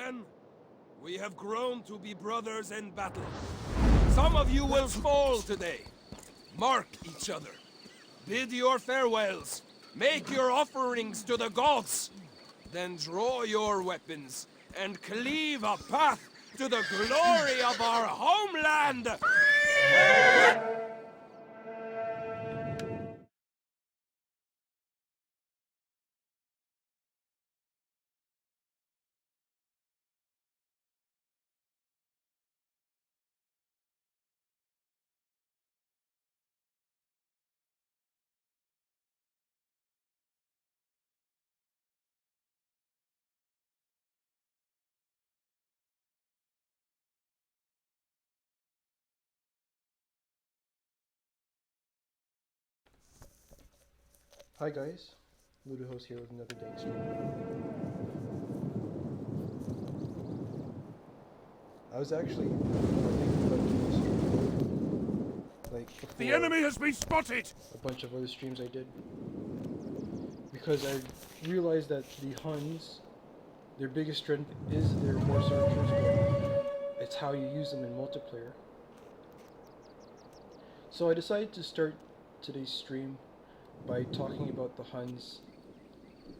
Men, we have grown to be brothers in battle. Some of you will fall today. Mark each other. Bid your farewells. Make your offerings to the gods. Then draw your weapons and cleave a path to the glory of our homeland! Hi guys, Lewted host here with another day stream. I was actually thinking about doing this like before The enemy has been spotted! a bunch of other streams I did, because I realized that the Huns, their biggest strength is their horse archers, but it's how you use them in multiplayer. So I decided to start today's stream by talking about the Huns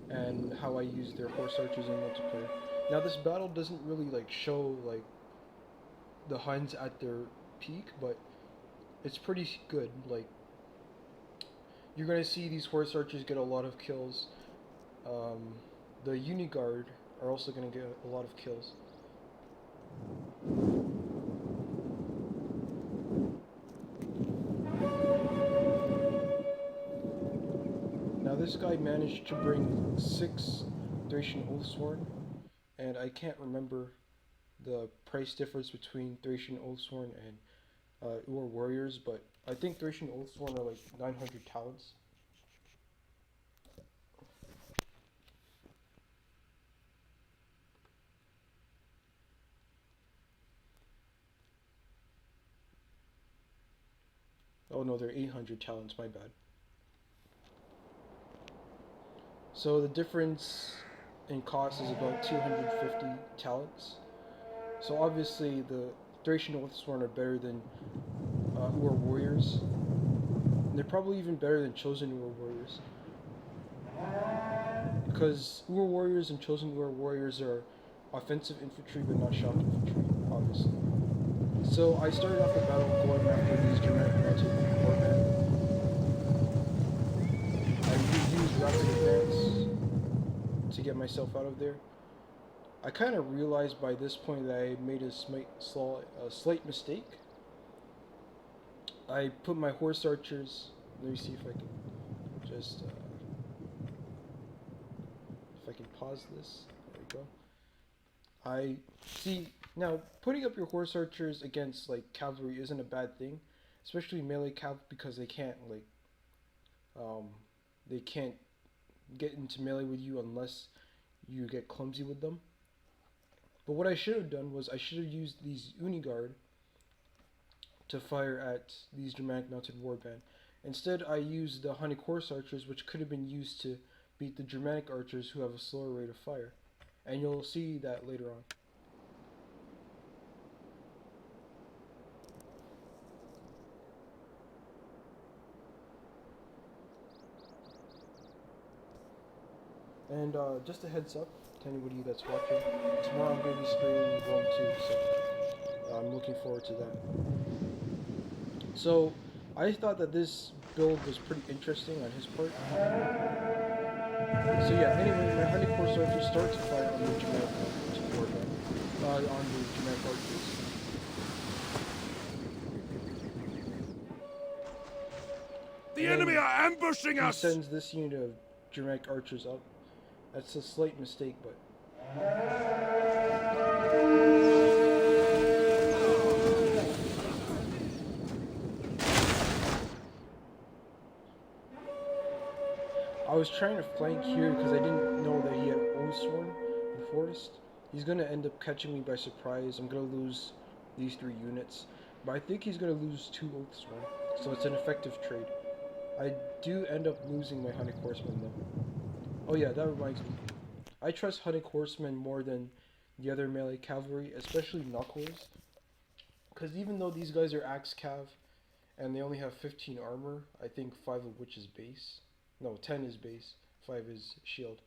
and how I use their horse archers in multiplayer. Now this battle doesn't really like show like the Huns at their peak, but it's pretty good. Like, you're gonna see these horse archers get a lot of kills. The Unnigarde are also gonna get a lot of kills. Now this guy managed to bring 6 Thracian Oathsworn, and I can't remember the price difference between Thracian Oathsworn and Ur warriors, but I think Thracian Oathsworn are like 900 talents. Oh no, they're 800 talents, my bad. So the difference in cost is about 250 talents. So obviously the Thracian Oathsworn are better than Ur warriors. And they're probably even better than chosen Ur warriors. Because Ur warriors and chosen Ur warriors are offensive infantry but not shock infantry, obviously. So I started off the battle going after these Germanic mounted warband. I used rapid advance to get myself out of there. I kind of realized by this point that I made a slight mistake. I put my horse archers. Let me see if I can just if I can pause this. There we go. I see now putting up your horse archers against like cavalry isn't a bad thing, especially melee cav, because they can't get into melee with you unless you get clumsy with them. But what I should have done was I should have used these Unnigarde to fire at these Germanic mounted warband. Instead, I used the Hunnic horse archers, which could have been used to beat the Germanic archers who have a slower rate of fire. And you'll see that later on. And just a heads up to anybody that's watching, tomorrow I'm going to be streaming Rome 2, so I'm looking forward to that. So, I thought that this build was pretty interesting on his part. So yeah, anyway, my Hunnic horse archers start to fire on the Germanic warband, on the Germanic archers. The enemy are ambushing us! He sends this unit of Germanic archers up. That's a slight mistake, but... I was trying to flank here because I didn't know that he had Oathsworn in the forest. He's going to end up catching me by surprise. I'm going to lose these 3 units. But I think he's going to lose 2 Oathsworn. So it's an effective trade. I do end up losing my Hunnic horsemen though. Oh yeah, that reminds me. I trust Hunnic horsemen more than the other melee cavalry, especially Knuckles. Because even though these guys are axe cav, and they only have 15 armor, I think 5 of which is base. No, 10 is base, 5 is shield.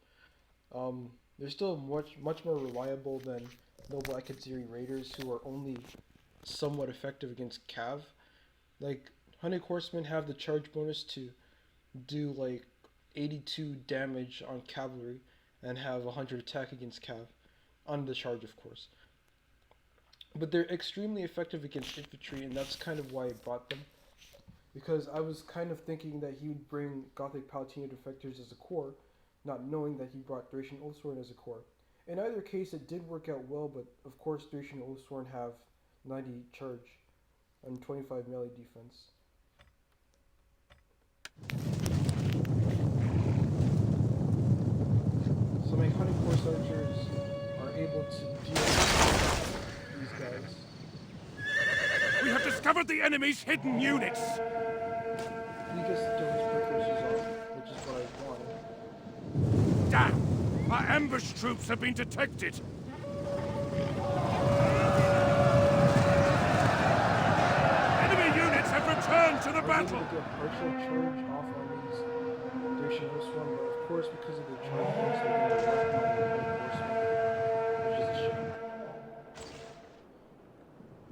They're still much more reliable than Noble Akatiri Raiders, who are only somewhat effective against cav. Like, Hunted Horsemen have the charge bonus to do like 82 damage on cavalry and have 100 attack against cav, on the charge of course. But they're extremely effective against infantry, and that's kind of why I bought them. Because I was kind of thinking that he would bring Gothic Palatino Defectors as a core, not knowing that he brought Thracian Oathsworn as a core. In either case, it did work out well, but of course Thracian Oathsworn have 90 charge and 25 melee defense. So my Hunting Horse Archers are able to deal with these guys. We have discovered the enemy's hidden units! He gets the Doge's precursors off, which is what I wanted. Damn! Our ambush troops have been detected! Enemy units have returned to the battle! I was able to get partial charge off on these Thracian Horsemen, but of course because of the charge bonus they're going to wreck my Horsemen, which is a shame.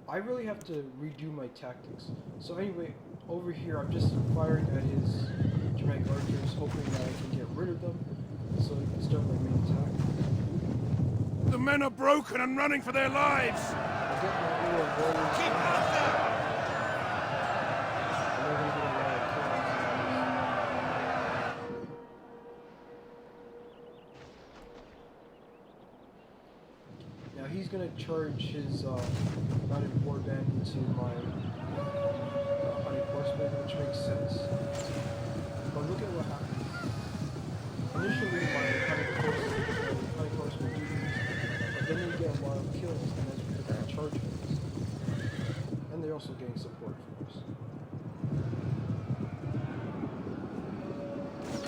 I really have to redo my tactics. So anyway, over here I'm just firing at his Germanic archers, hoping that I can get rid of them, so I can start my main attack. The men are broken and running for their lives! I get my War of Warriors. Keep after! And they're going to get a lot of kills. Now he's going to charge his mounted warband into my Hunting Horsemen, which makes sense. But look at what happens. Initially, my Hunting Horsemen do these, but then they get a lot of kills, and that's because of the charge bonus. And they're also getting support, of course.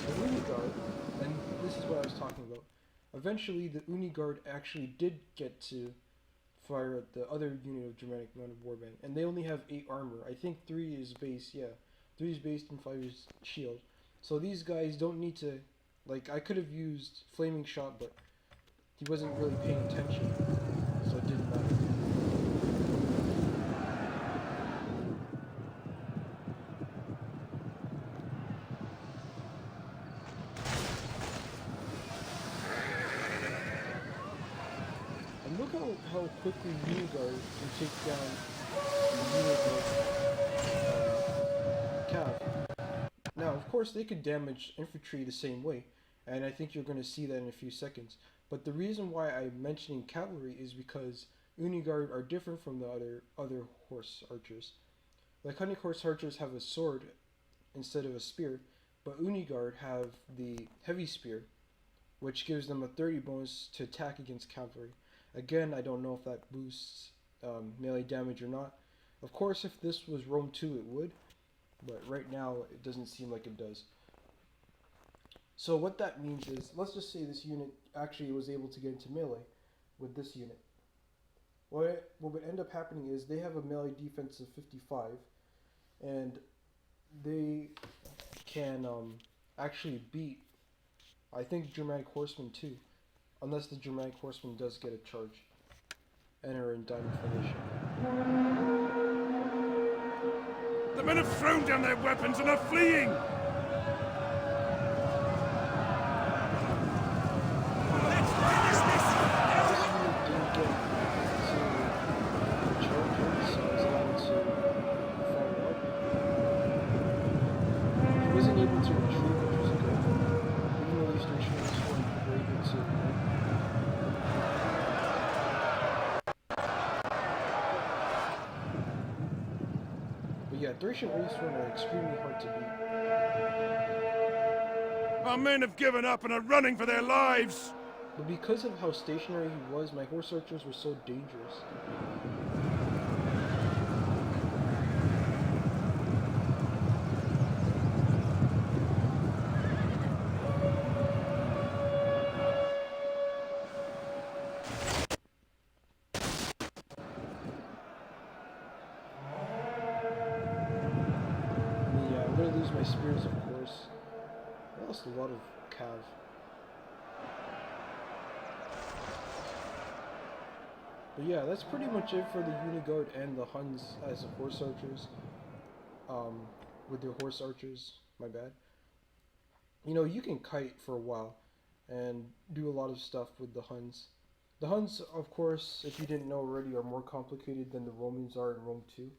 The Unnigarde, and this is what I was talking about. Eventually, the Unnigarde actually did get to fire at the other unit of Germanic Mounted Warband, and they only have 8 armor. I think 3 is base, yeah. 3 is base and 5 is shield. So these guys don't need to, like, I could have used Flaming Shot, but he wasn't really paying attention, so it didn't matter. And look how quickly Unnigarde can take down the unit of Cav. Now, of course, they could damage infantry the same way, and I think you're going to see that in a few seconds. But the reason why I'm mentioning cavalry is because Unnigarde are different from the other horse archers. Like, Hunting Horse Archers have a sword instead of a spear, but Unnigarde have the heavy spear, which gives them a 30 bonus to attack against cavalry. Again, I don't know if that boosts melee damage or not. Of course, if this was Rome 2, it would, but right now it doesn't seem like it does. So what that means is, let's just say this unit actually was able to get into melee with this unit. What would end up happening is they have a melee defense of 55, and they can actually beat, I think, Germanic Horsemen too, unless the Germanic Horseman does get a charge and are in diamond formation. The men have thrown down their weapons and are fleeing! Yeah, Thracian Oathsworn are extremely hard to beat. Our men have given up and are running for their lives! But because of how stationary he was, my horse archers were so dangerous. use my spears, of course. I lost a lot of cav. But yeah, that's pretty much it for the Unnigarde and the Huns as the horse archers. With their horse archers, my bad. You know, you can kite for a while and do a lot of stuff with the Huns. The Huns, of course, if you didn't know already, are more complicated than the Romans are in Rome 2.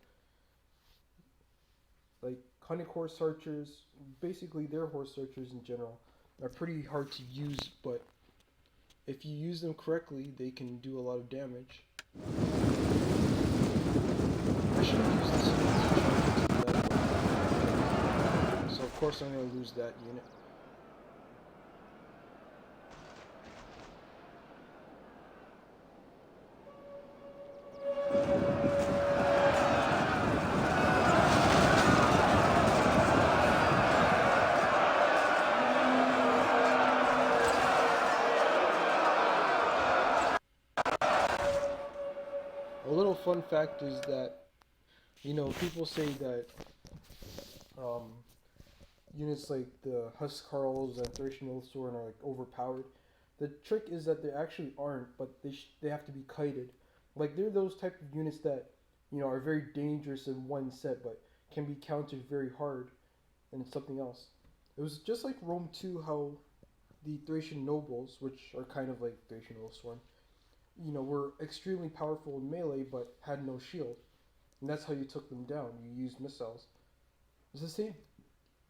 Like, Hunnic horse archers, basically their horse archers in general, are pretty hard to use, but if you use them correctly, they can do a lot of damage. I should have used this unit to try to get that. So of course I'm going to lose that unit. A little fun fact is that, you know, people say that units like the Huscarls and Thracian Oathsworn are like overpowered. The trick is that they actually aren't, but they have to be kited. Like, they're those type of units that, you know, are very dangerous in one set, but can be countered very hard in something else. It was just like Rome 2, how the Thracian nobles, which are kind of like Thracian Oathsworn, you know, were extremely powerful in melee, but had no shield. And that's how you took them down. You used missiles. It's the same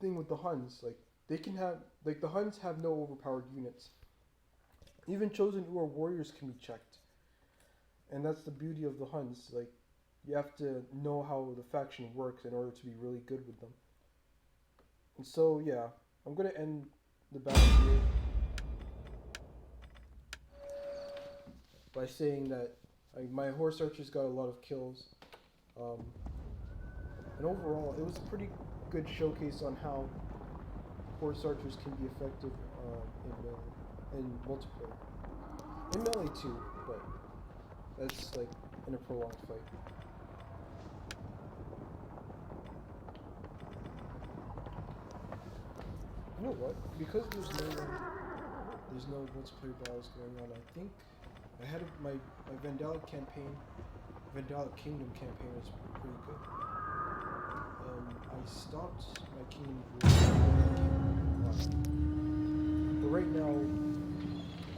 thing with the Huns. Like, they can have, like, the Huns have no overpowered units. Even chosen Ur warriors can be checked. And that's the beauty of the Huns. Like, you have to know how the faction works in order to be really good with them. And so, yeah, I'm gonna end the battle here by saying that my horse archers got a lot of kills. And overall, it was a pretty good showcase on how horse archers can be effective in multiplayer. In melee too, but that's like in a prolonged fight. You know what? Because there's no multiplayer battles going on, I think I had my Vandalic campaign, Vandalic Kingdom campaign was pretty good. I stopped my kingdom but right now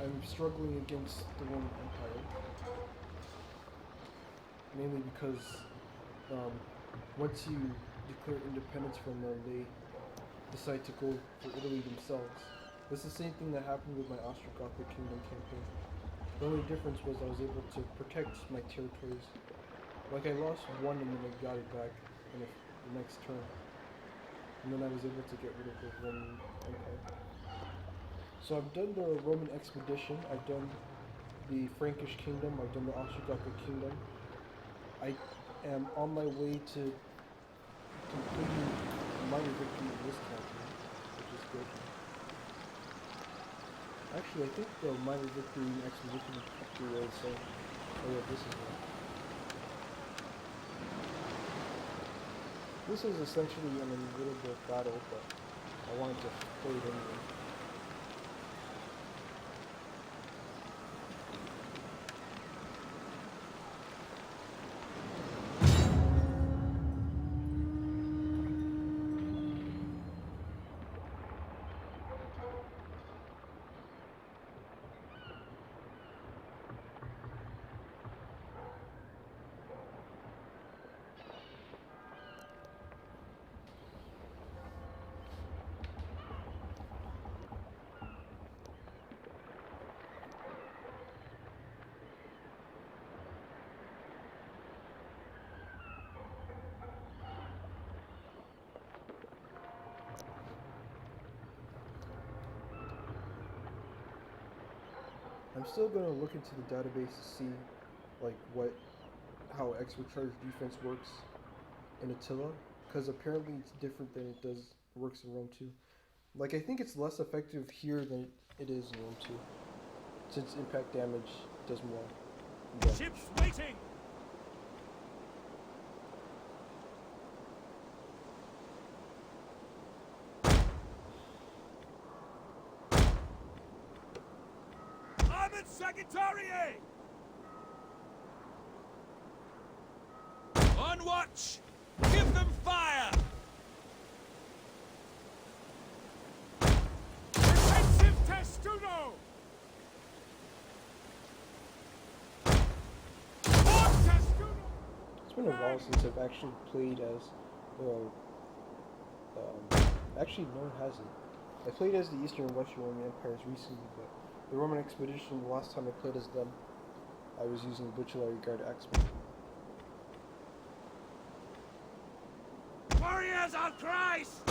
I'm struggling against the Roman Empire, mainly because once you declare independence from them, they decide to go for Italy themselves. It's the same thing that happened with my Ostrogothic Kingdom campaign. The only difference was I was able to protect my territories. Like, I lost one and then I got it back in the next turn. And then I was able to get rid of the Roman Empire. So I've done the Roman expedition, I've done the Frankish Kingdom, I've done the Ostrogothic Kingdom. I am on my way to completing a minor victory in this campaign, which is good. Actually, I think the minor victory in expedition victory was oh yeah, this is one. This is essentially an unwinnable battle, but I wanted to play it anyway. I'm still going to look into the database to see like how extra charge defense works in Attila, because apparently it's different than it works in Rome 2. Like, I think it's less effective here than it is in Rome 2, since impact damage does more. Yeah. Ships waiting! Secretariat! On watch! Give them fire! Defensive testudo! It's been a while since I've actually played as, actually no it hasn't. I played as the Eastern and Western Roman Empires recently, but the Roman Expedition, the last time I played as them, I was using the Unnigarde X-Men. Warriors on Christ!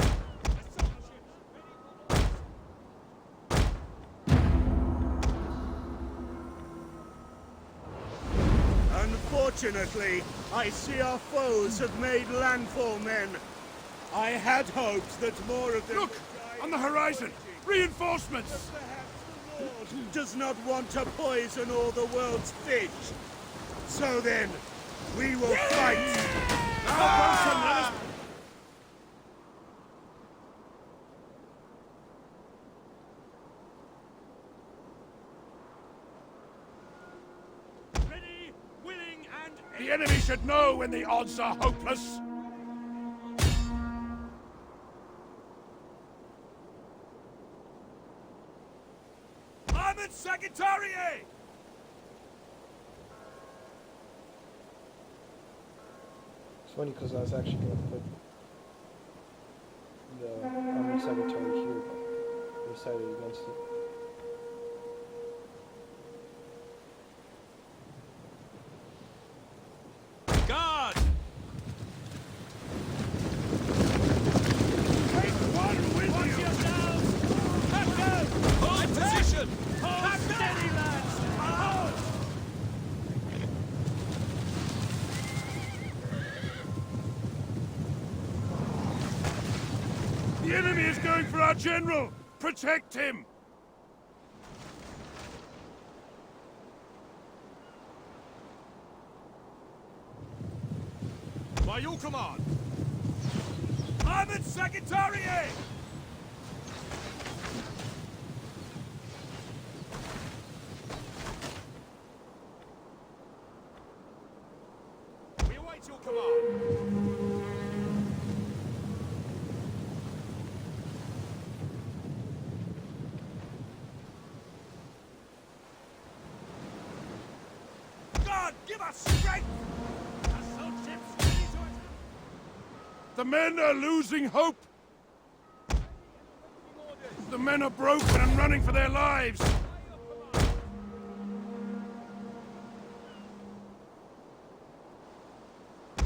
Unfortunately, I see our foes have made landfall, men. I had hoped that more of them... Look! On the horizon! Reinforcements! Perhaps the Lord does not want to poison all the world's fish. So then, we will fight! Ready, willing, and... The enemy should know when the odds are hopeless! Armored Secretariat! It's funny because I was actually going to put the Armored Secretary here, but I decided against it. Guard! Take one with watch you! Yourselves! Captain! Hold position! Hold steady, lads! Hold! The enemy is going for our general! Protect him! By your command! Armored Secretariat! We await your command! God, give us strength! Assault ships ready to attack! The men are losing hope! The men are broken and running for their lives!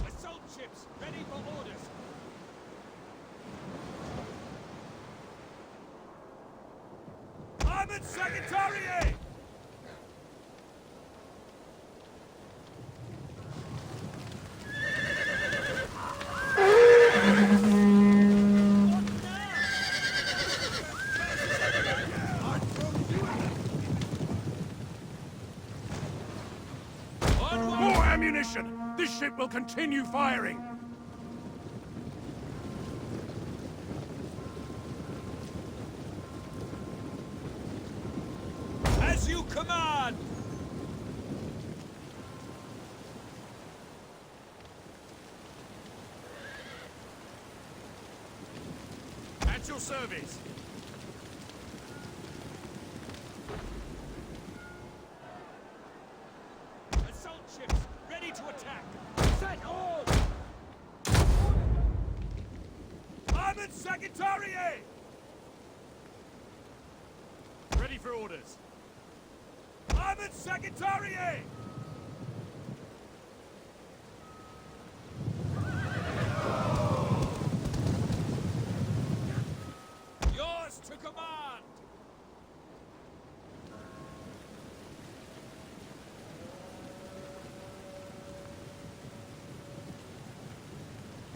Assault ships ready for orders! Armored Secretariat! More ammunition! This ship will continue firing! As you command! At your service! Assault ships, ready to attack! Set all! Armored Secretariat! Ready for orders! Armored Secretariat! Yours to command!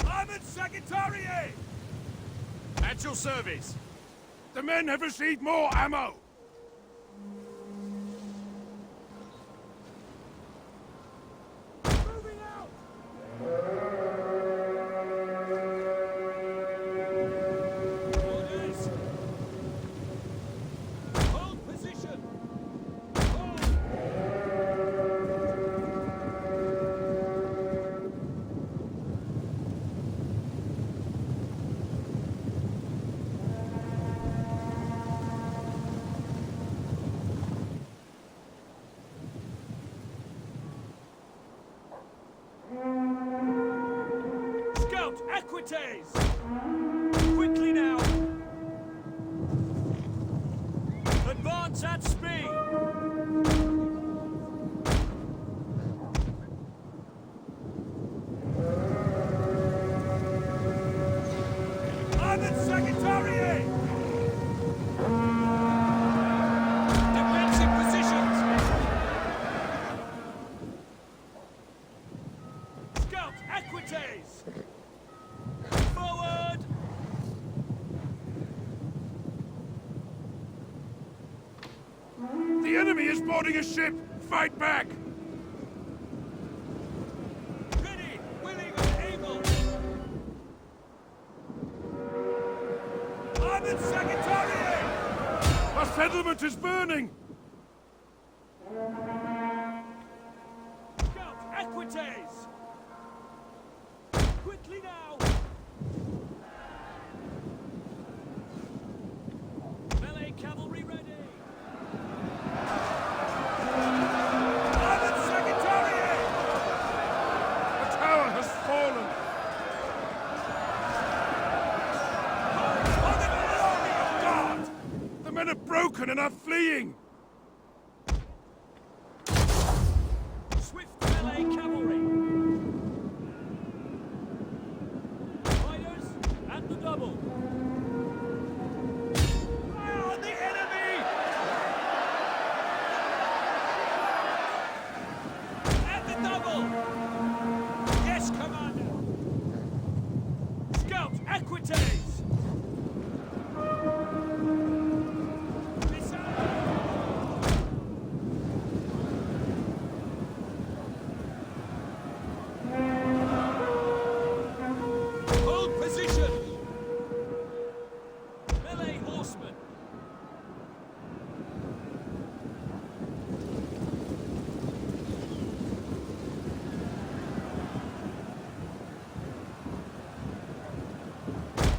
Armored Secretariat! At your service! The men have received more ammo! Moving out! Orders! Hold position! Hold! equites! Quickly now! Advance at speed! Armored Secretariat! Defensive positions! Scout equites! Forward! The enemy is boarding a ship! Fight back! Ready, willing, and able! Armored Secretariat! Our settlement is burning! Scout equites! Quickly now! Melee cavalry ready! Armored Secretariat! The tower has fallen! For the glory of God! The men are broken and are fleeing! Swift melee cavalry! Riders at the double! Fire on the enemy! At the double! Yes, Commander! Scout equites! Missile! Hold position! Melee horsemen!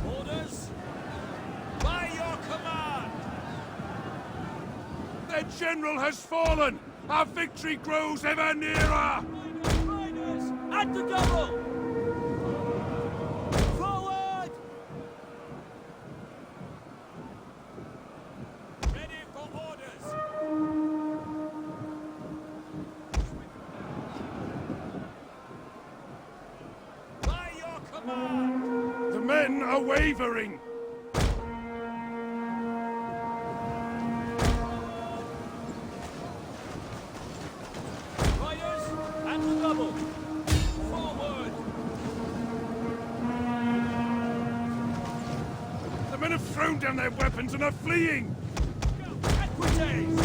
Orders! By your command! Their general has fallen! Our victory grows ever nearer! Riders! At the double! Forward! Ready for orders! By your command! The men are wavering! Riders! At the double! Forward! The men have thrown down their weapons and are fleeing! Equites!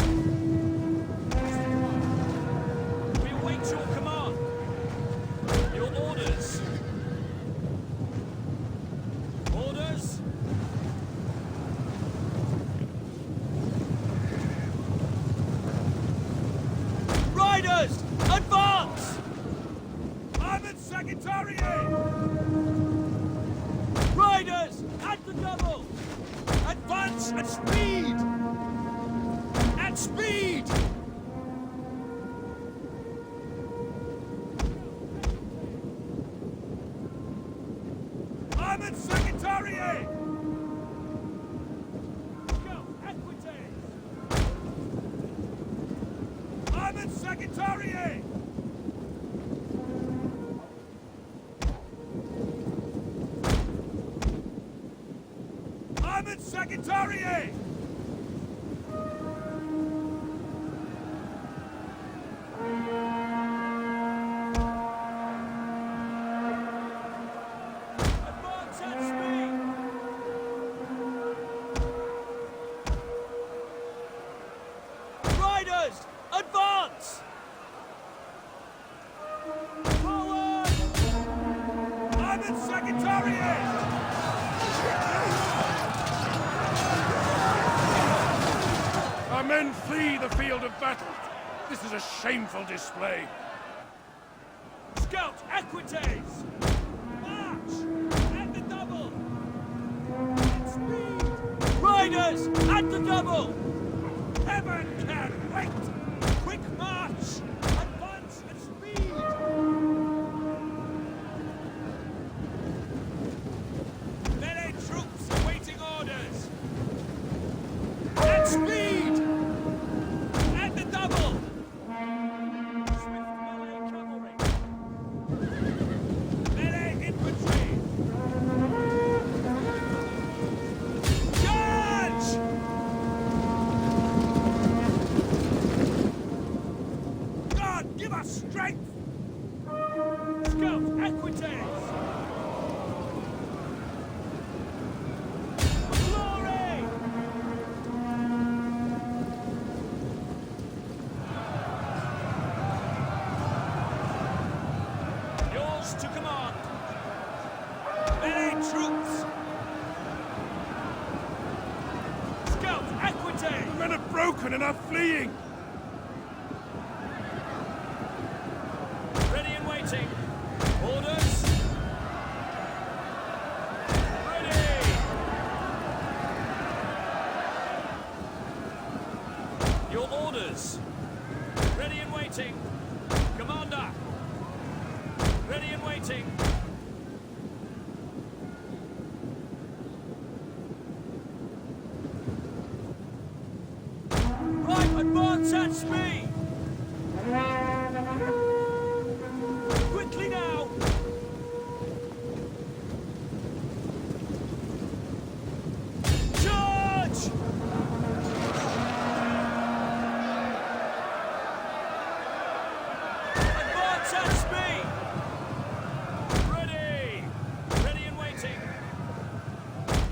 We await your command. Your orders. Orders. Riders! Advance! Armored Secretariat! Riders! At the double! Advance at speed! At speed! Armored Secretariat! Go, equites! Armored Secretariat! Armored Secretariat! Advance at speed! Riders! Advance! Forward! Armored Secretariat! Our men flee the field of battle! This is a shameful display! Scout equites! March! At the double! At speed! Riders! At the double! Heaven can wait! Quick march! Advance at speed! Give us strength! Scout, equites! Glory! Yours to command. Many troops! Scout, equites! The men are broken and are fleeing! Ready and waiting. Orders. Ready. Your orders. Ready and waiting. Commander. Ready and waiting. Right, advance at speed. Quickly now! Charge! Advance at speed! Ready! Ready and waiting.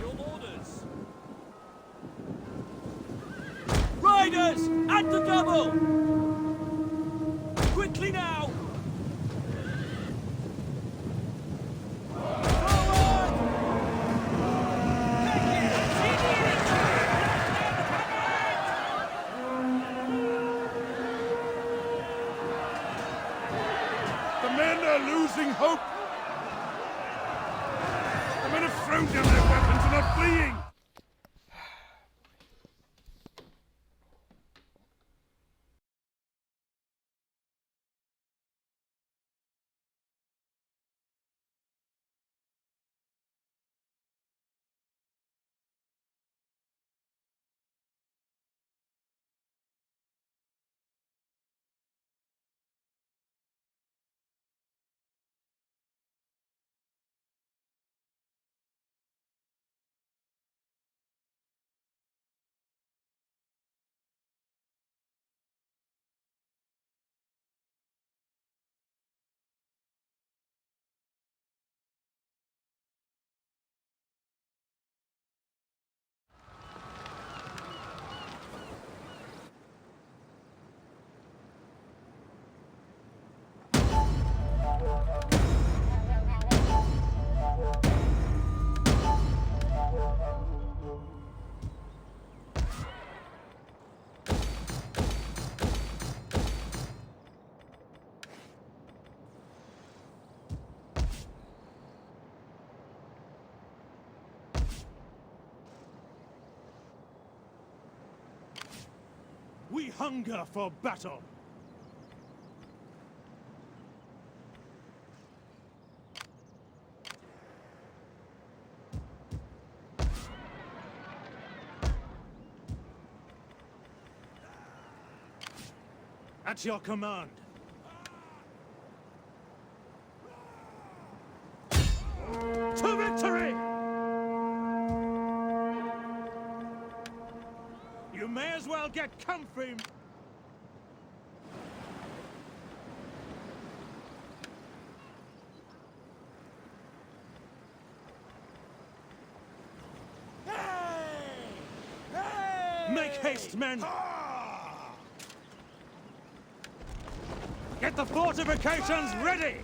Your orders. Riders! At the double! Quickly now! The men are losing hope! The men have thrown down their weapons and are fleeing! We hunger for battle! At your command! To victory! You may as well get comfy! Make haste, men! Get the fortifications ready!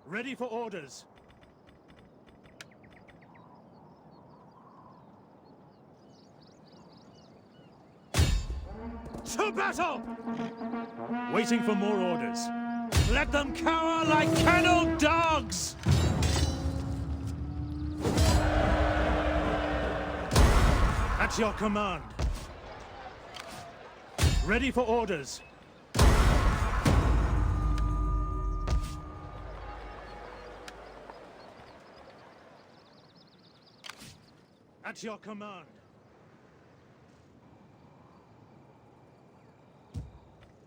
Ready for orders. To battle! Waiting for more orders. Let them cower like kennelled dogs! At your command. Ready for orders. At your command.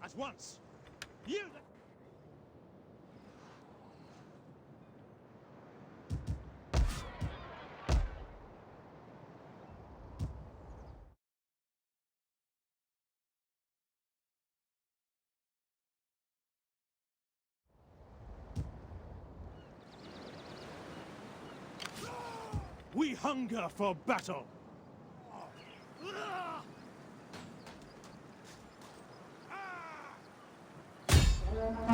At once. Yield. We hunger for battle.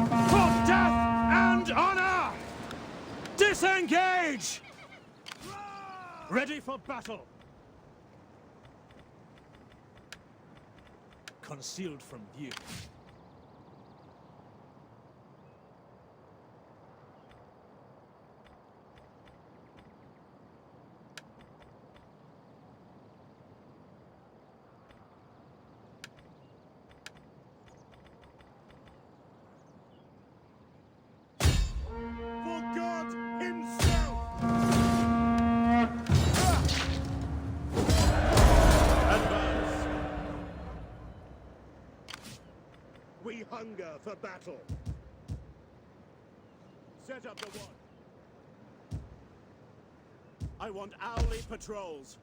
For death and honor! Disengage! Ready for battle. Concealed from view. For God himself! Advance! We hunger for battle. Set up the watch. I want hourly patrols.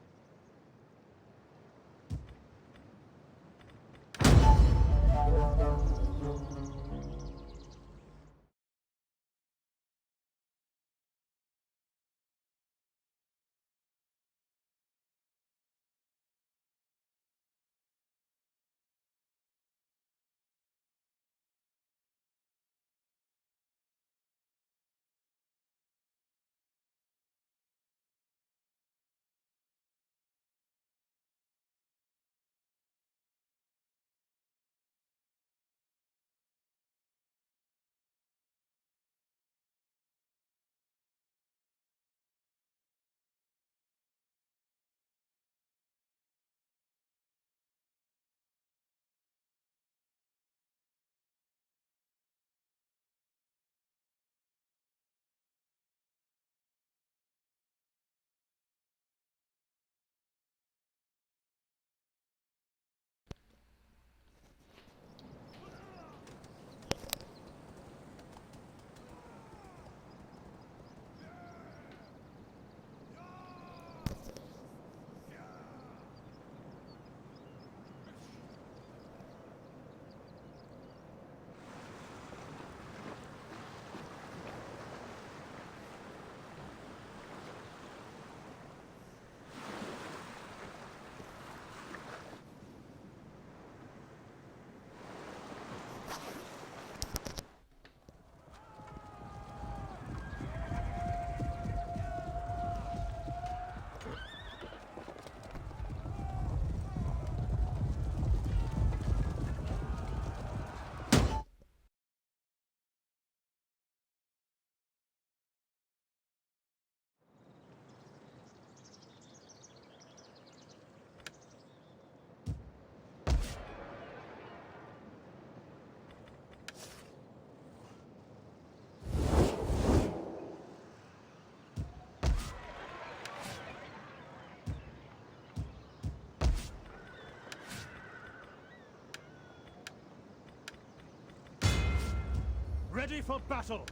Ready for battle!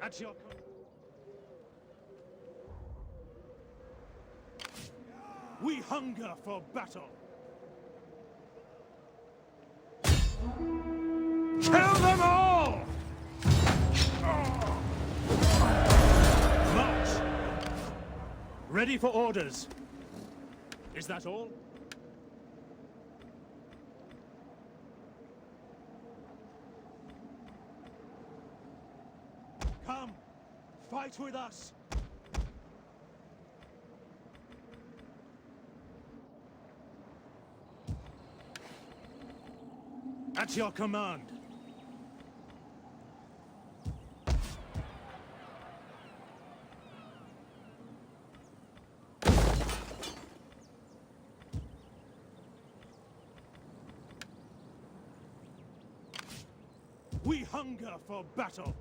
At your We hunger for battle. Kill them all! March! Ready for orders. Is that all? Come, fight with us. At your command. We hunger for battle.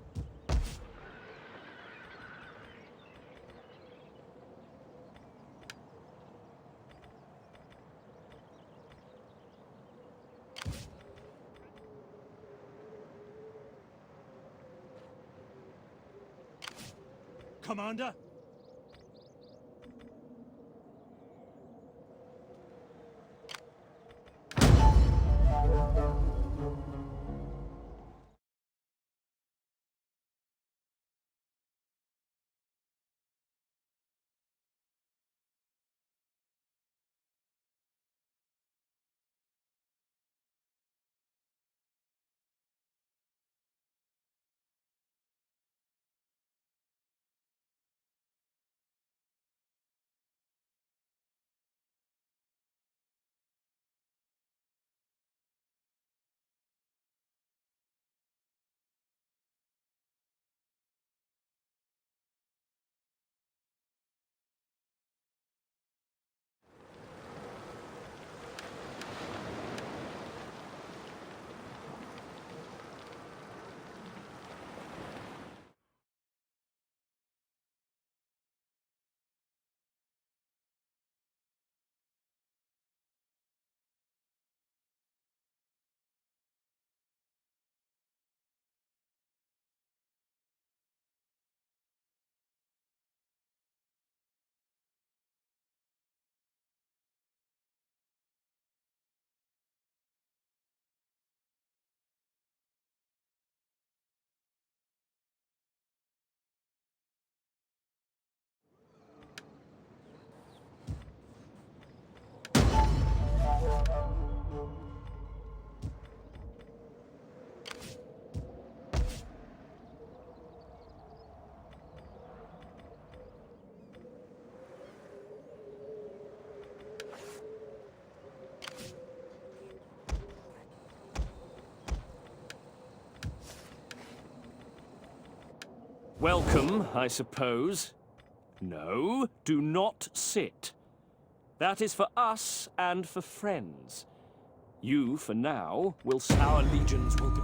Commander? Welcome, I suppose. No, do not sit. That is for us and for friends. You, for now, will... Our legions will be...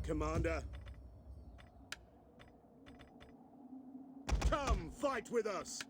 Commander. Come, fight with us!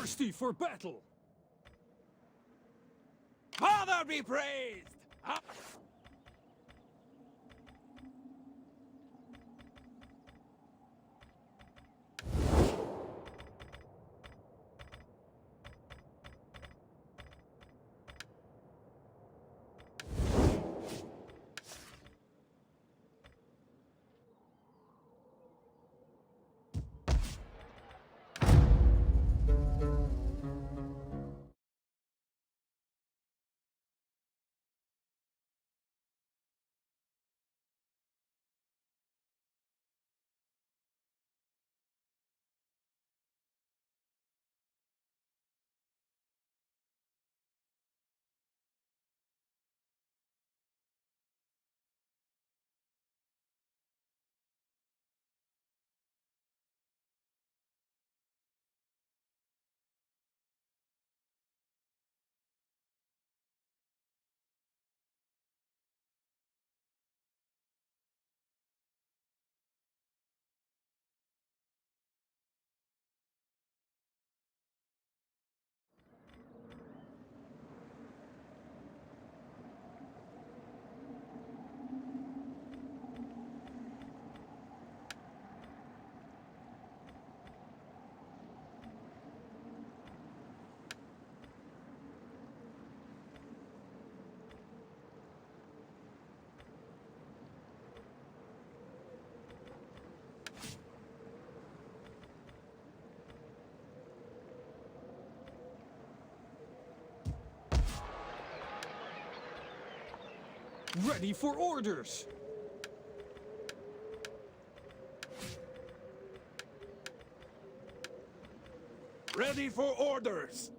Thirsty for battle! Father be praised! Ah. Ready for orders! Ready for orders!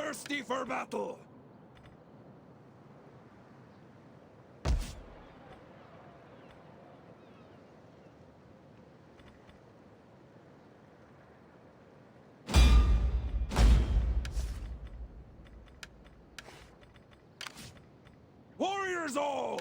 Thirsty for battle! Warriors all!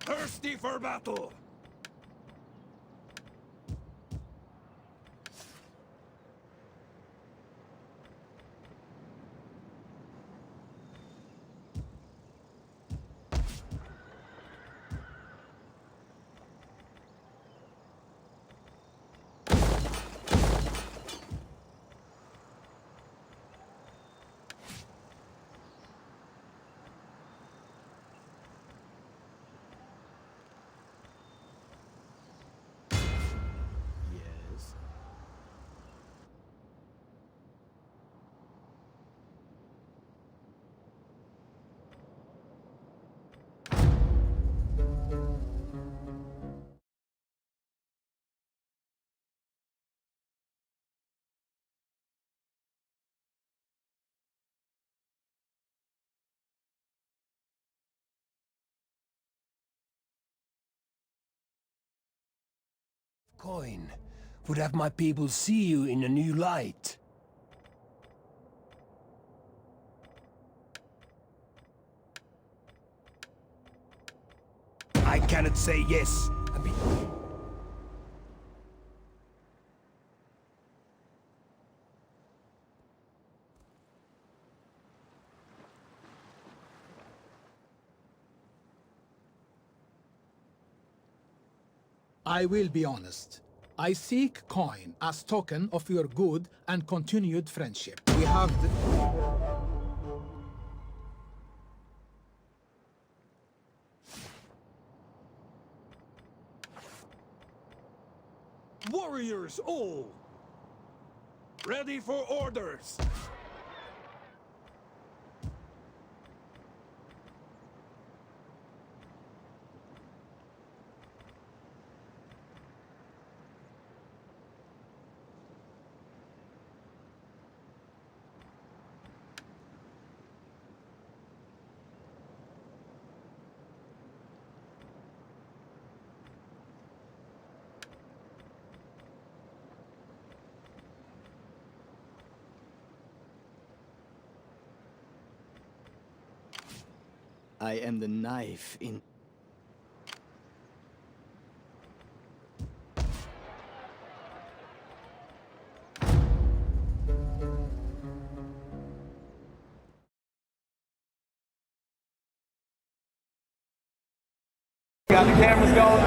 Thirsty for battle! coin would have my people see you in a new light. I cannot say yes. I will be honest. I seek coin as token of your good and continued friendship. We have the... Warriors all! Ready for orders! I am the knife in... Got the cameras going?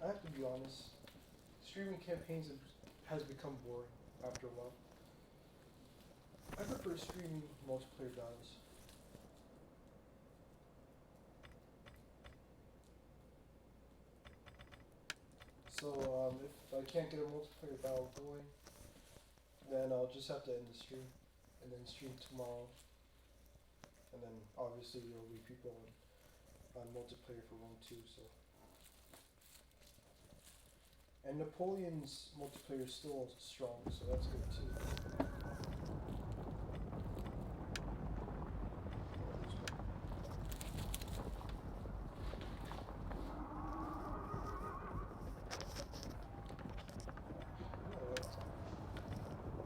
I have to be honest, streaming campaigns has become boring after a while. I prefer streaming multiplayer battles. So if I can't get a multiplayer battle going, then I'll just have to end the stream, and then stream tomorrow. And then obviously there'll be people on multiplayer for round 2, so. And Napoleon's multiplayer is still strong, so that's good too.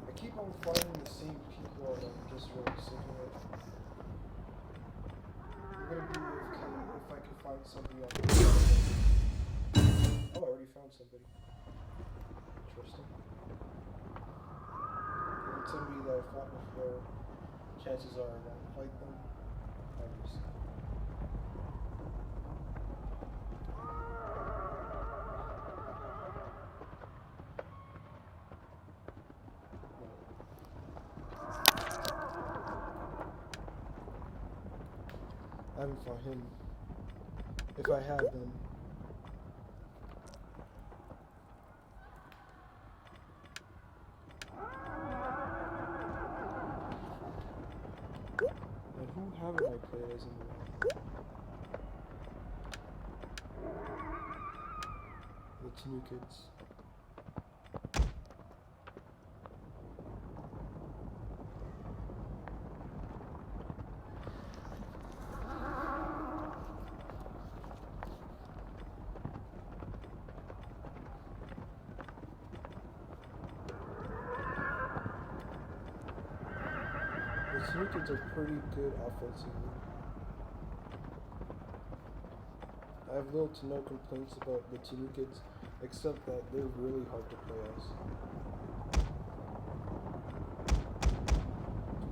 I keep on finding the same people and I'm just really sick of it. found somebody on Oh, I already found somebody. Interesting. And somebody that I fought before, chances are I won't fight them. Obviously. I haven't fought him. If I have, then and who haven't I played as in the WoW? The new kids. The Lewted are pretty good offensively. I have little to no complaints about the Lewted, except that they're really hard to play as.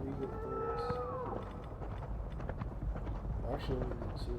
3 hit throws. Actually, only 2.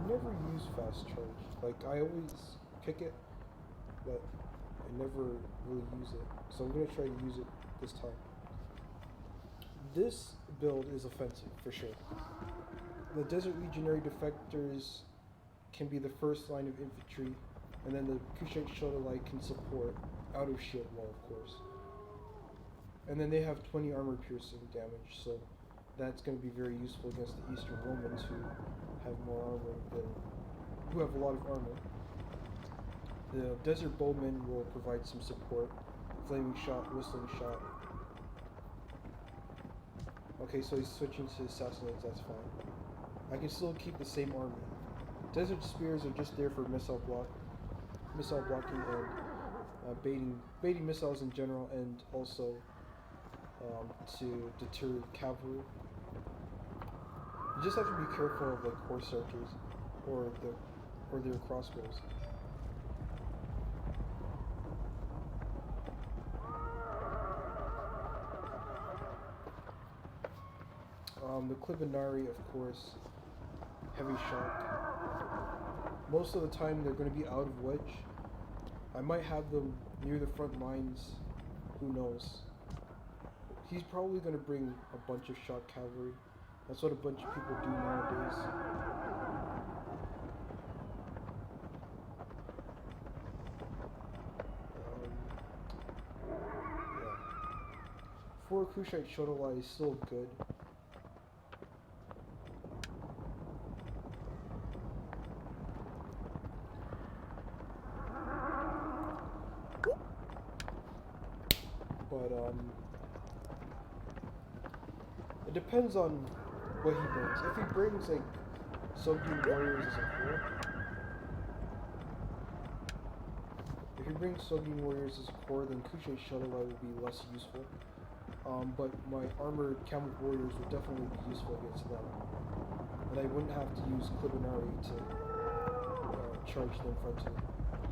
Never use fast charge. Like, I always kick it, but I never really use it. So I'm gonna try to use it this time. This build is offensive, for sure. The Desert Legionary Defectors can be the first line of infantry, and then the Kushite Shodelite can support out of shield wall, of course. And then they have 20 armor piercing damage, so that's going to be very useful against the Eastern Romans who have more armor who have a lot of armor. The Desert Bowmen will provide some support. Flaming Shot, Whistling Shot. Okay, so he's switching to Assassinates, that's fine. I can still keep the same army. Desert Spears are just there for missile blocking and baiting missiles in general, and also to deter cavalry. You just have to be careful of like horse archers or their crossbows. The Clibinari, of course, heavy shock. Most of the time they're going to be out of wedge. I might have them near the front lines, who knows. He's probably going to bring a bunch of shock cavalry. That's what a bunch of people do nowadays. Yeah. 4 Kushite Shodelai is still good. But it depends on what he brings. If he brings like Subdue Warriors as a core, then Kushite Shodelai will be less useful. But my armored camel warriors would definitely be useful against them, and I wouldn't have to use Clibinari to charge them frontally.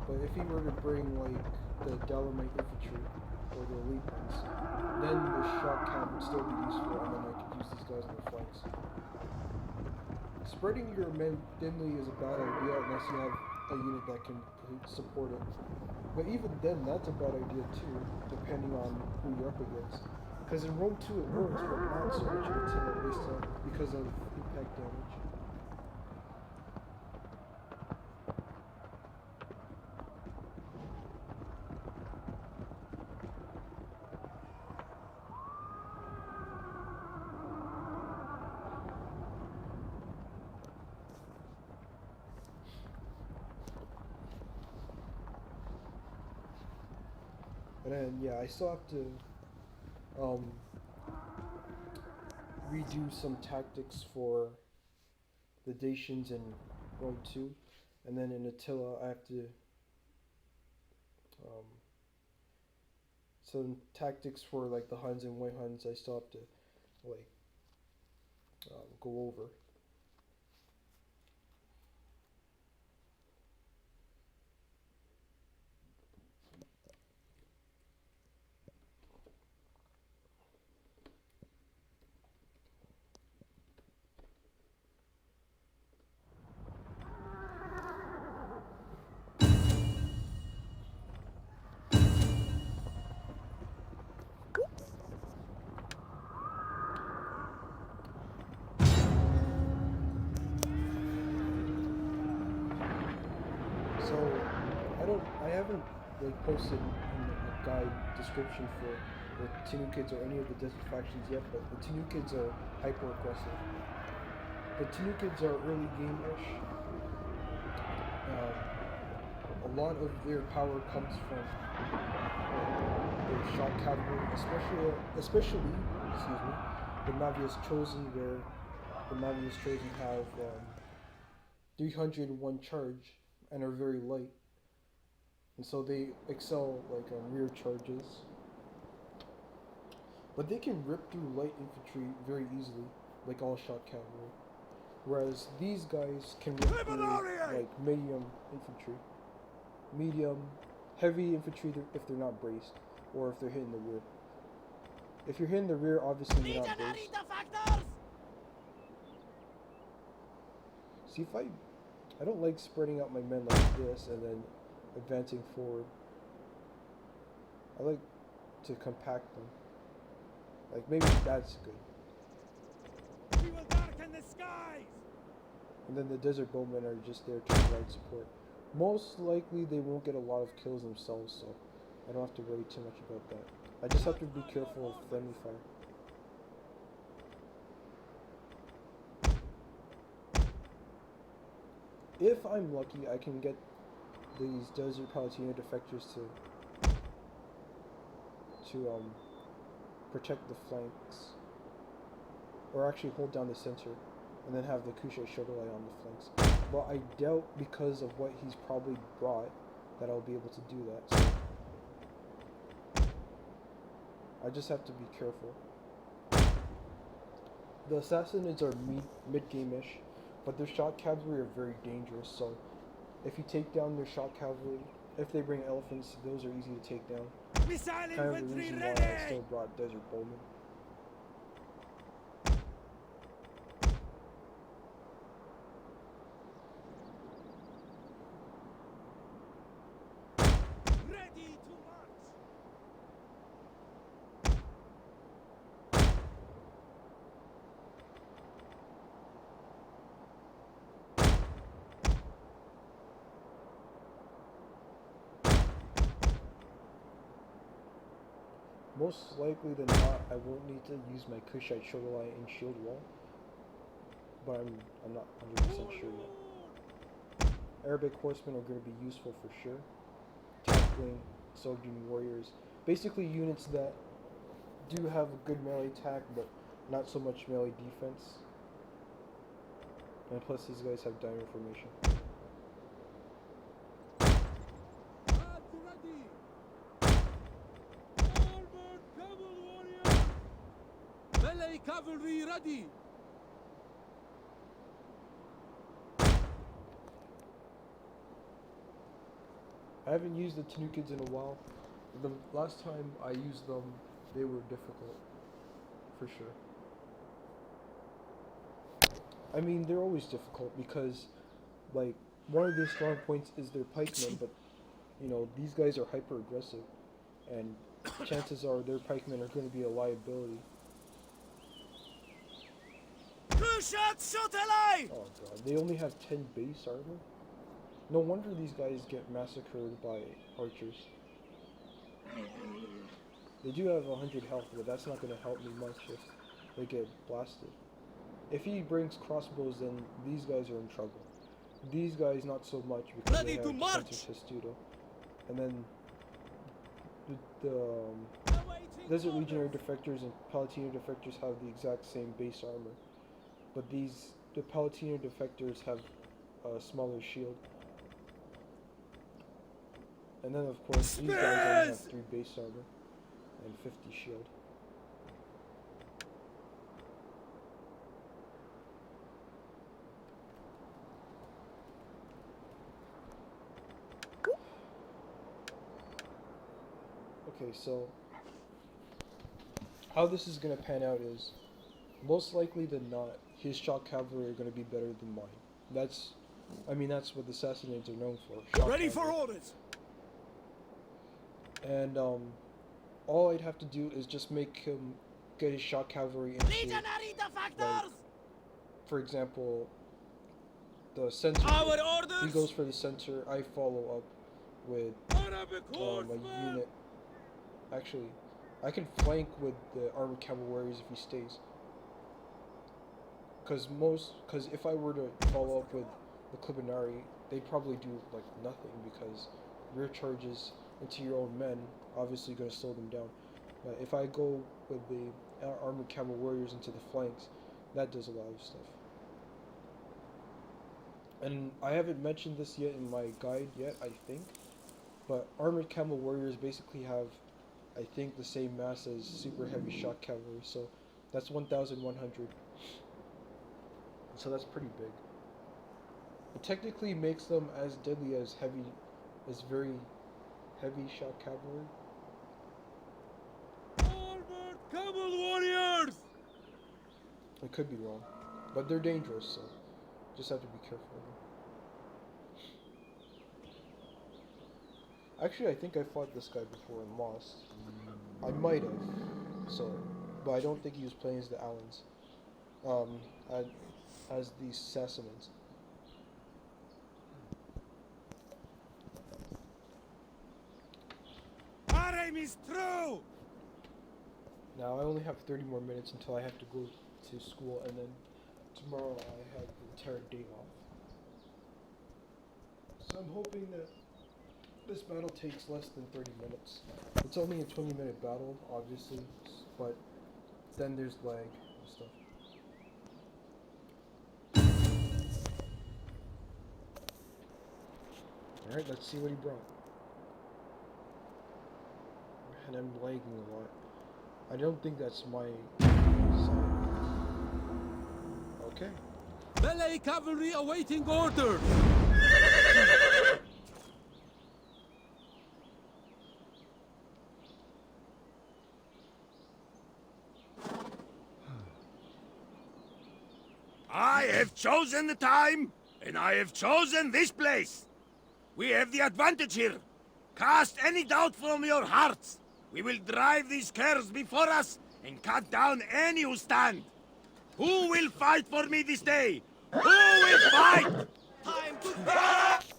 But if he were to bring like the Dalamite infantry or the elite ones, then the shock cap would still be useful, and then I could use these guys on the flanks. Spreading your men thinly is a bad idea unless you have a unit that can support it. But even then, that's a bad idea too, depending on who you're up against. Because in Rome 2 it works, but not so much in Attila because of impact damage. And then yeah, I still have to redo some tactics for the Dacians in Rome 2, and then in Attila I have to some tactics for like the Huns and White Huns I still have to like go over. So I haven't like posted in the guide description for the Tanukids or any of the desert factions yet, but the Tanukids are hyper aggressive. The Tanukids are early game-ish. A lot of their power comes from their shock cavalry, especially the Mavius Chosen, where the Mavius Chosen have 301 charge and are very light, and so they excel like on rear charges. But they can rip through light infantry very easily, like all shot cavalry. Whereas these guys can rip through like medium infantry, heavy infantry if they're not braced, or if they're hitting the rear. If you're hitting the rear, obviously you're not braced. See, if I don't like spreading out my men like this and then advancing forward. I like to compact them. Like, maybe that's good. We will darken the skies! And then the desert bowmen are just there to provide support. Most likely they won't get a lot of kills themselves, so I don't have to worry too much about that. I just have to be careful of friendly fire. If I'm lucky, I can get these Desert Palatino defectors to protect the flanks, or actually hold down the center, and then have the Kushite Shogunai on the flanks. But I doubt, because of what he's probably brought, that I'll be able to do that. So I just have to be careful. The Assassinids are mid-game-ish, but their shot cavalry are very dangerous, so if you take down their shot cavalry, if they bring elephants, those are easy to take down. Kind of the reason why I still brought Desert Bowmen. Ready to march! Most likely than not, I won't need to use my Kushite Shogunai in shield wall, but I'm not 100% sure yet. Arabic horsemen are going to be useful for sure. Tackling Sogdian warriors, basically units that do have a good melee attack, but not so much melee defense. And plus, these guys have diamond formation. Cavalry ready! I haven't used the Tanukids in a while. The last time I used them, they were difficult, for sure. I mean, they're always difficult because, like, one of their strong points is their pikemen, but, you know, these guys are hyper aggressive, and chances are their pikemen are going to be a liability. Oh god, they only have 10 base armor? No wonder these guys get massacred by archers. They do have 100 health, but that's not going to help me much if they get blasted. If he brings crossbows, then these guys are in trouble. These guys not so much because they have defensive testudo. And then the Desert Legionary defectors and Palatino defectors have the exact same base armor, but the Palatino defectors have a smaller shield. And then of course these guys only have 3 base armor and 50 shield. Okay, so how this is going to pan out is, most likely than not, his shock cavalry are going to be better than mine. That's what the Sassanidans are known for. Ready for orders! And all I'd have to do is just make him get his shock cavalry into, like, for example, the center. Our orders! He goes for the center, I follow up with a unit. Actually, I can flank with the armored cavalry warriors if he stays. Because if I were to follow up with the Clibinari, they'd probably do like nothing, because rear charges into your own men obviously going to slow them down. But if I go with the armored cavalry warriors into the flanks, that does a lot of stuff. And I haven't mentioned this yet in my guide yet, I think, but armored cavalry warriors basically have, I think, the same mass as super heavy shock cavalry, so that's 1,100. So that's pretty big. It technically makes them as deadly as very heavy shock cavalry. Armored cavalry warriors! I could be wrong, but they're dangerous, so just have to be careful of them. Actually, I think I fought this guy before and lost. I might have, but I don't think he was playing as the Allans, as the Sassanidans. Our aim is true! Now I only have 30 more minutes until I have to go to school, and then tomorrow I have the entire day off. So I'm hoping that this battle takes less than 30 minutes. It's only a 20-minute battle, obviously, but then there's lag and stuff. Alright, let's see what he brought. And I'm lagging a lot. I don't think that's my side. Okay. Melee cavalry awaiting order! I have chosen the time, and I have chosen this place. We have the advantage here. Cast any doubt from your hearts. We will drive these curs before us and cut down any who stand. Who will fight for me this day? Who will fight? Time to fight!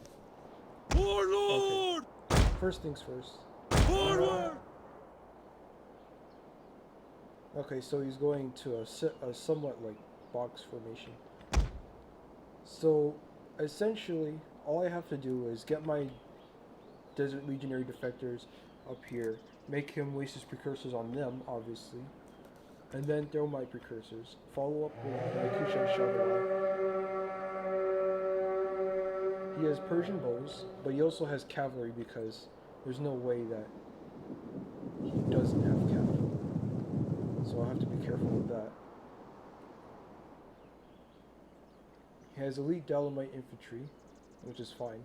Warlord! Okay. First things first. Forward! Okay, so he's going to a somewhat like box formation. So essentially, all I have to do is get my Desert Legionary defectors up here, make him waste his precursors on them, obviously, and then throw my precursors. Follow up with my Kushan Shadoweye. He has Persian bows, but he also has cavalry, because there's no way that he doesn't have cavalry. So I'll have to be careful with that. He has elite Dalamite infantry, which is fine.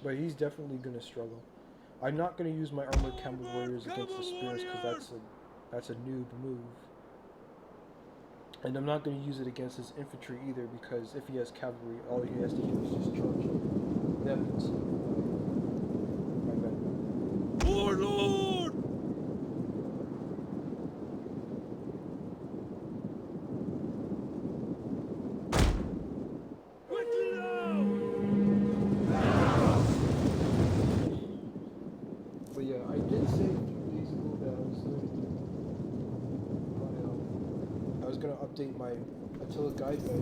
But he's definitely going to struggle. I'm not going to use my armored cavalry warriors against the spears, because that's a noob move. And I'm not going to use it against his infantry either, because if he has cavalry, all he has to do is just charge them instead of my men. Warlord! But yeah, I did say a few days ago that I was gonna update my Attila guide, but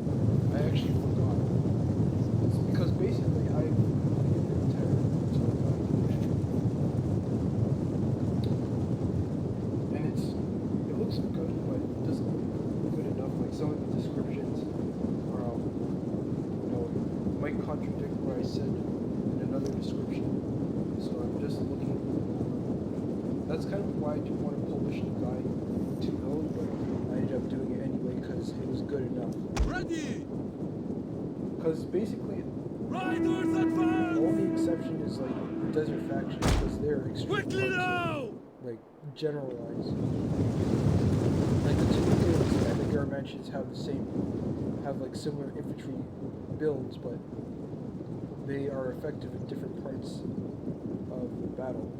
I actually forgot. It's because basically I completed the entire Attila guide. why I didn't want to publish the guide too early, but I ended up doing it anyway because it was good enough. Ready! Because basically, Riders the advance! only exception is like the desert faction because they're extremely Quickly now! like generalized. Like the two things and the Garmantians have like similar infantry builds, but they are effective in different parts of the battle.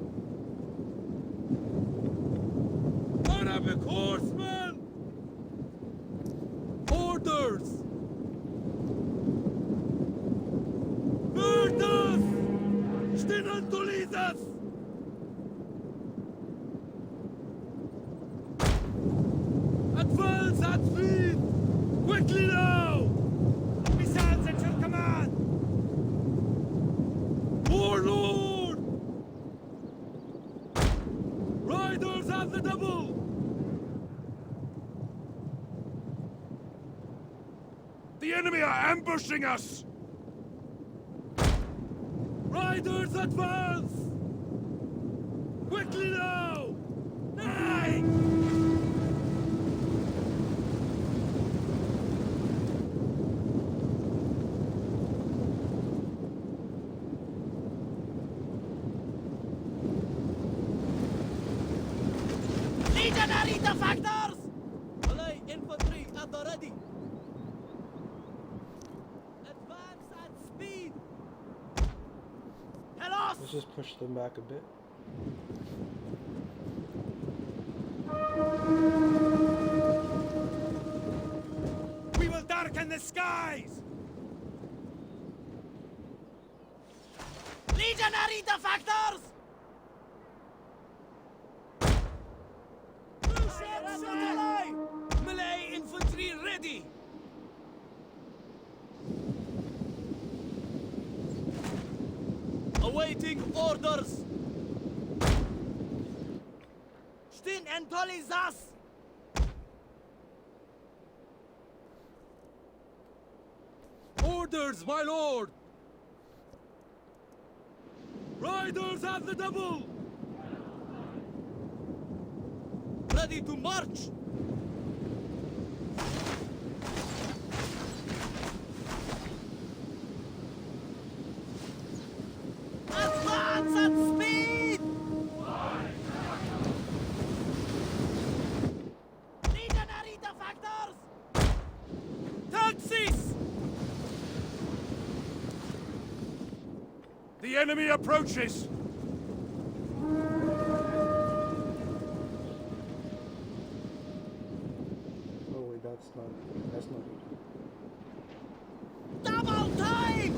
Arabic horsemen! Orders! Virtus! Stinantolizas! Advance at speed! Quickly now! Missiles at your command! Warlord! Riders at the double! The enemy are ambushing us! Riders advance! Quickly now! Aye! Legionary defectors! Malay infantry at the ready. Advance at speed! Hellos! Let's just push them back a bit. We will darken the skies! Legionary defectors! Malay infantry ready! Awaiting orders! Stin and Tolizas! Orders, my lord! Riders at the double! Ready to march! Advance at speed! Legionary defectors! Taxis! The enemy approaches! Oh wait, that's not it. Double time!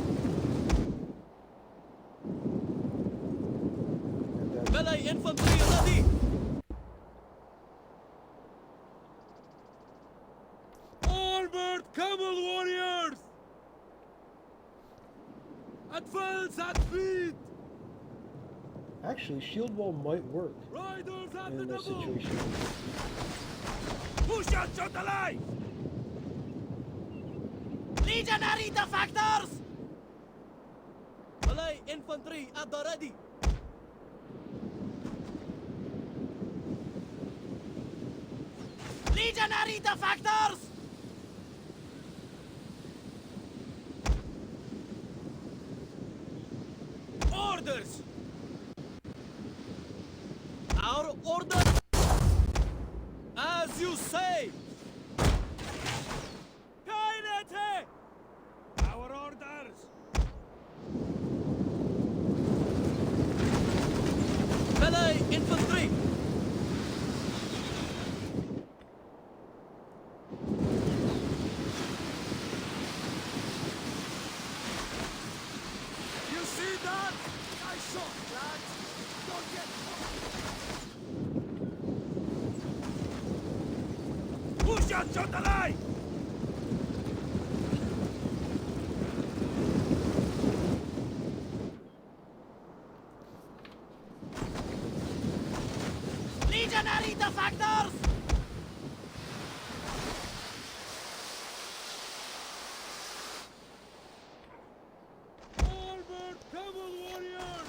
And that's Melee infantry ready! Armored camel warriors! Advance at speed! actually shield wall might work Riders at the in this double! situation. Push out shot alive! Legionary defectors! Malay infantry at the ready! Legionary defectors! Orders! Our order! As you say! Kainete! Our orders! Melee infantry! You see that? Nice shot, lads! Don't get caught! Push out shot alive! Legionary defectors! Armored camel warriors!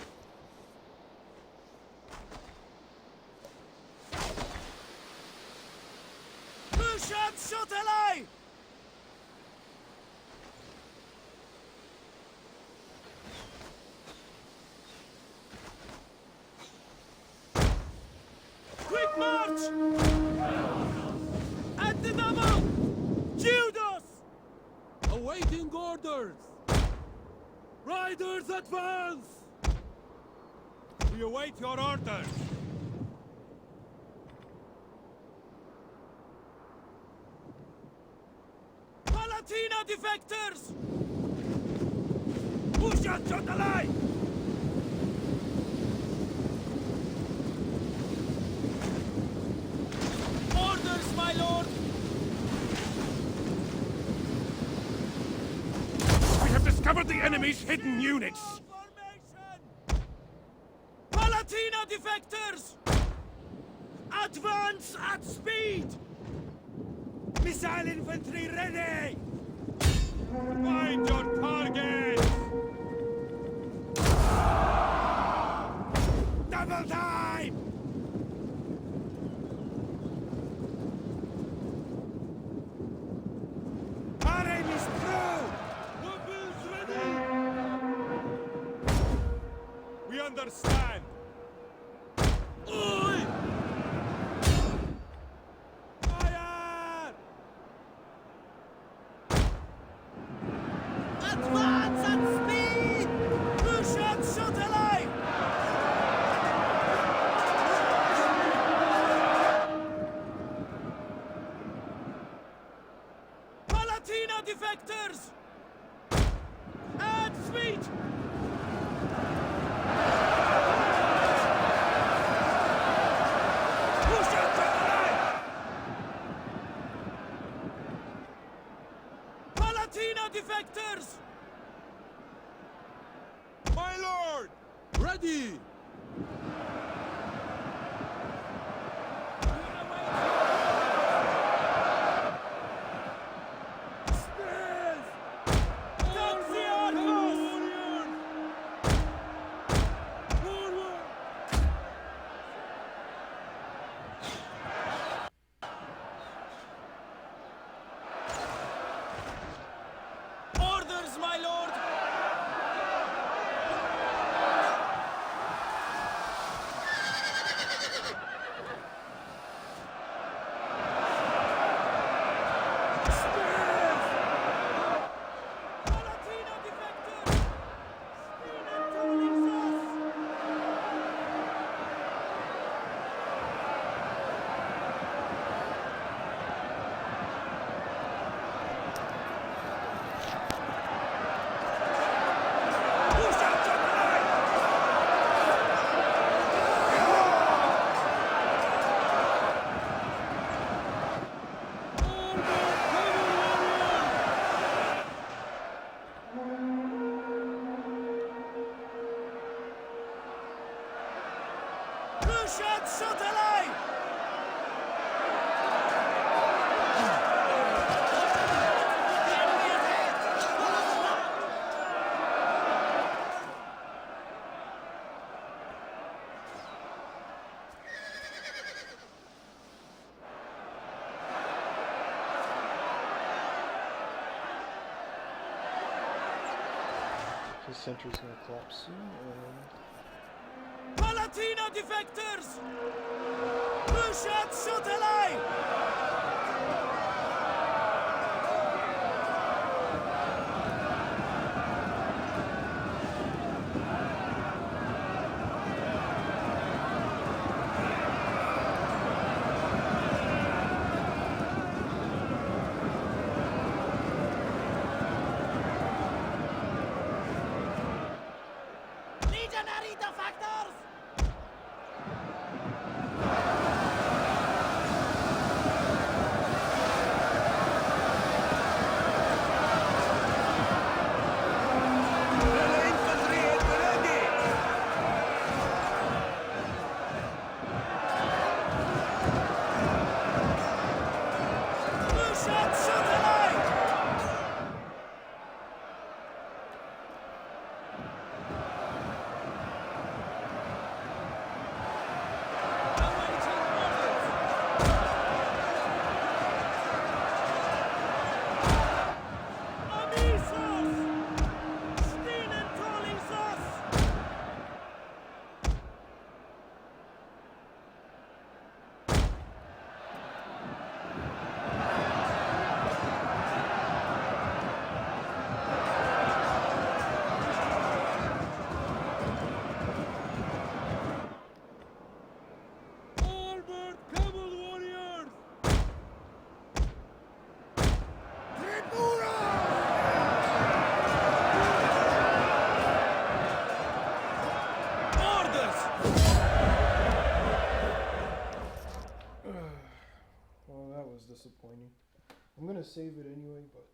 Russian Shutterline! Quick march! At the double! Judas! Awaiting orders! Riders advance! We await your orders! Palatina defectors! Push out, shot alive! Orders, my lord! We have discovered the enemy's hidden units. Formation! Palatina defectors! Advance at speed! Missile infantry ready! Find your target! Double time! Our aim is through! Weapons ready! We understand! Oi! Fire! Advance at speed! Russian Shutterline! Palatina defectors! At speed! Push out, shot alive! Palatina defectors! My lord! Ready! Spears! Take the archers! Forward! Orders, my lord! Spears! Palatina defectors! Speed and tooling sauce! Push out, shot alive! Russian Shutterline! His center's gonna collapse soon, and Palatina defectors! Russian Shutterline! Legionary defectors! disappointing. I'm gonna save it anyway, but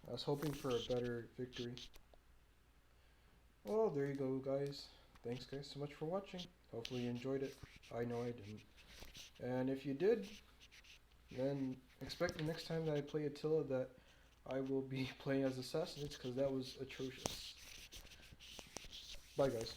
I was hoping for a better victory. Well, there you go, guys. Thanks, guys, so much for watching. Hopefully you enjoyed it. I know I didn't. And if you did, then expect the next time that I play Attila that I will be playing as Assassinates, because that was atrocious. Bye, guys.